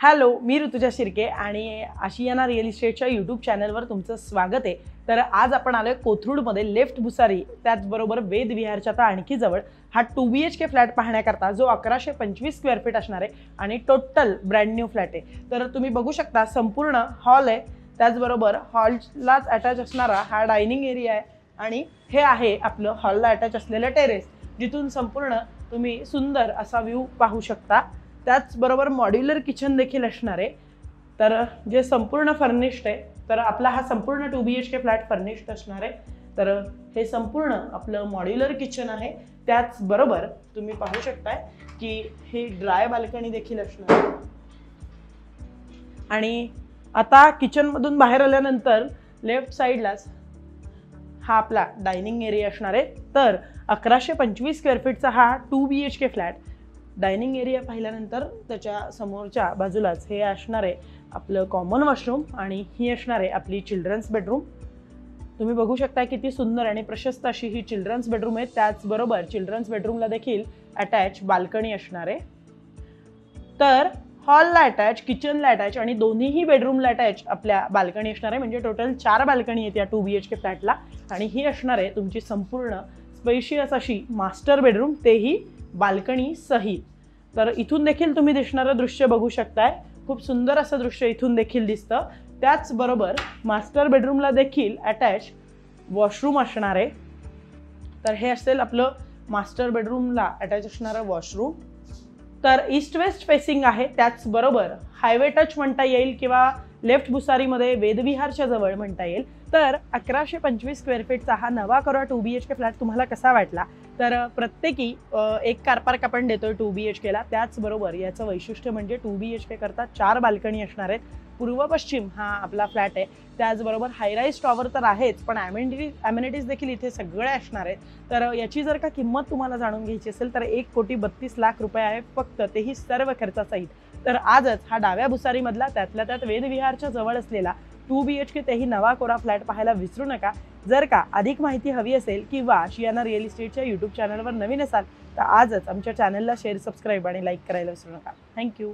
Hello, मी ऋतुजा शिर्के आणि Ashiana real इस्टेटच्या YouTube चॅनलवर तुमचं स्वागत आहे। तर आज आपण आलोय कोथरूडमध्ये लेफ्ट भुसारी, त्याचबरोबर वेद विहारच्या आता आणखी जवळ हा 2BHK फ्लॅट पाहण्याकरता जो 1125 स्क्वेअर फीट असणार आहे आणि टोटल ब्रँड न्यू फ्लॅट आहे। तर तुम्ही बघू शकता संपूर्ण हॉल आहे, त्याचबरोबर हॉललाच अटॅच असणारा हा डायनिंग एरिया आहे आणि हे आहे आपलं हॉलला अटॅच असलेलं टेरेस, जिथून संपूर्ण तुम्ही सुंदर असा व्ह्यू पाहू शकता। त्याचबरोबर मॉड्युलर किचन देखील असणार आहे। तर जे संपूर्ण फर्निश्ड आहे, तर आपला हा संपूर्ण 2BHK फ्लॅट फर्निश्ड असणार आहे। तर हे संपूर्ण आपलं मॉड्युलर किचन आहे। त्याचबरोबर तुम्ही पाहू शकताय की ही ड्राय बाल्कनी देखील असणार आहे। आणि आता किचनमधून बाहेर आल्यानंतर लेफ्ट साईडलाच हा आपला डायनिंग एरिया असणार आहे। तर 1125 स्क्वेअर फीटचा हा 2BHK फ्लॅट डायनिंग एरिया पाहिल्यानंतर त्याच्या समोरच्या बाजूलाच हे असणार आहे आपलं कॉमन वॉशरूम आणि ही असणार आहे आपली चिल्ड्रन्स बेडरूम। तुम्ही बघू शकता किती सुंदर आणि प्रशस्त अशी ही चिल्ड्रन्स बेडरूम आहे। त्याचबरोबर चिल्ड्रन्स बेडरूमला देखील अटॅच बाल्कनी असणार आहे। तर हॉलला अटॅच, किचनला अटॅच आणि दोन्हीही बेडरूमला अटॅच आपल्या बाल्कनी असणार आहे। म्हणजे टोटल 4 बाल्कनी आहेत या 2BHK फ्लॅटला आणि ही असणार आहे तुमची संपूर्ण स्पेशियस अशी मास्टर बेडरूम, तेही बाल्कनी सहित। तर इथून देखील तुम्ही दिसणारं दृश्य बघू शकताय, खूप सुंदर असं दृश्य इथून देखील दिसतं। त्याचबरोबर मास्टर बेडरूमला देखील अटॅच वॉशरूम असणार आहे। तर हे असेल आपलं मास्टर बेडरूमला अटॅच असणारं वॉशरूम। तर ईस्ट वेस्ट फेसिंग आहे, त्याचबरोबर हायवे टच म्हणता येईल किंवा लेफ्ट भुसारीमध्ये वेदविहारच्या जवळ म्हणता येईल। तर 1125 स्क्वेअर फीटचा हा नवा कोरा 2BHK फ्लॅट तुम्हाला कसा वाटला? तर प्रत्येकी एक कार पार्क आपण देतोय 2BHKला। त्याचबरोबर याचं वैशिष्ट्य म्हणजे 2BHK करता 4 बाल्कनी असणार आहेत। पूर्व पश्चिम हा आपला फ्लॅट आहे। त्याचबरोबर हायराईज टॉवर तर आहेच, पण ॲमेनिटीज देखील इथे सगळे असणार आहेत। तर याची जर का किंमत तुम्हाला जाणून घ्यायची असेल तर 1,32,00,000 रुपये आहे फक्त, तेही सर्व खर्चासहित। तर आजच हा डाव्या भुसारीमधला त्यातल्या त्यात वेदविहारच्या जवळ असलेला 2BHK तेही नवा कोरा फ्लॅट पाहायला विसरू नका। जर का अधिक माहिती हवी असेल किंवा आशियाना रिअल इस्टेटच्या यूट्यूब चॅनलवर नवीन असाल तर आजच आमच्या चॅनलला शेअर, सबस्क्राईब आणि लाईक करायला विसरू नका। थँक्यू।